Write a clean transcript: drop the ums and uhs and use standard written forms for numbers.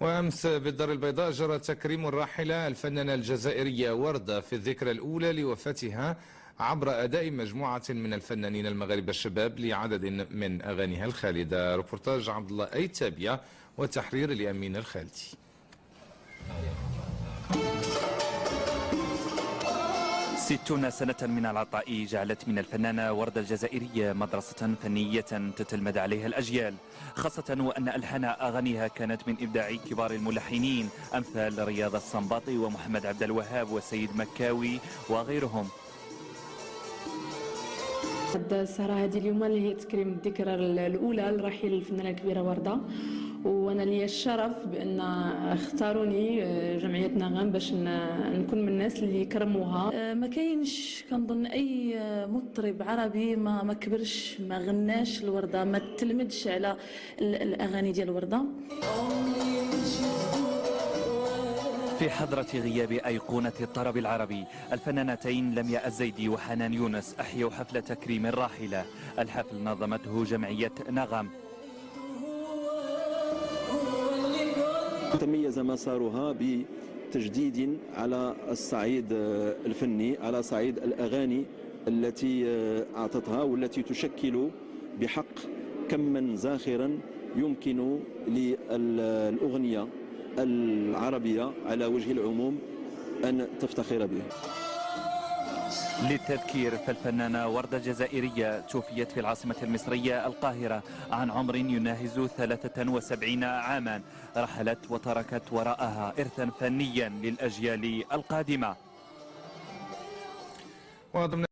وأمس بالدار البيضاء جرى تكريم الراحلة الفنانة الجزائرية وردة في الذكرى الأولى لوفاتها عبر أداء مجموعة من الفنانين المغاربة الشباب لعدد من أغانيها الخالدة. ريبورتاج عبد الله أيتابية وتحرير اليمين الخالدي. 60 سنة من العطاء جعلت من الفنانة وردة الجزائرية مدرسة فنية تتلمذ عليها الأجيال، خاصة وأن ألحان أغانيها كانت من إبداع كبار الملحنين أمثال رياض السنباطي ومحمد عبد الوهاب وسيد مكاوي وغيرهم. الصراحة هذه اليوم اللي هي تكريم الذكرى الأولى لرحيل الفنانة الكبيرة وردة، وانا لي الشرف بان اختاروني جمعيه نغم باش نكون من الناس اللي يكرموها. ما كاينش كنظن اي مطرب عربي ما كبرش ما غناش الورده ما تلمدش على الاغاني ديال الورده. في حضرة غياب أيقونة الطرب العربي الفنانتين لمياء الزيدي وحنان يونس أحيوا حفل تكريم الراحلة. الحفل نظمته جمعية نغم. تميز مسارها بتجديد على الصعيد الفني، على صعيد الأغاني التي أعطتها والتي تشكل بحق كما زاخرا يمكن للأغنية العربية على وجه العموم أن تفتخر به. للتذكير فالفنانة وردة الجزائرية توفيت في العاصمة المصرية القاهرة عن عمر يناهز 73 عاما. رحلت وتركت وراءها إرثا فنيا للأجيال القادمة.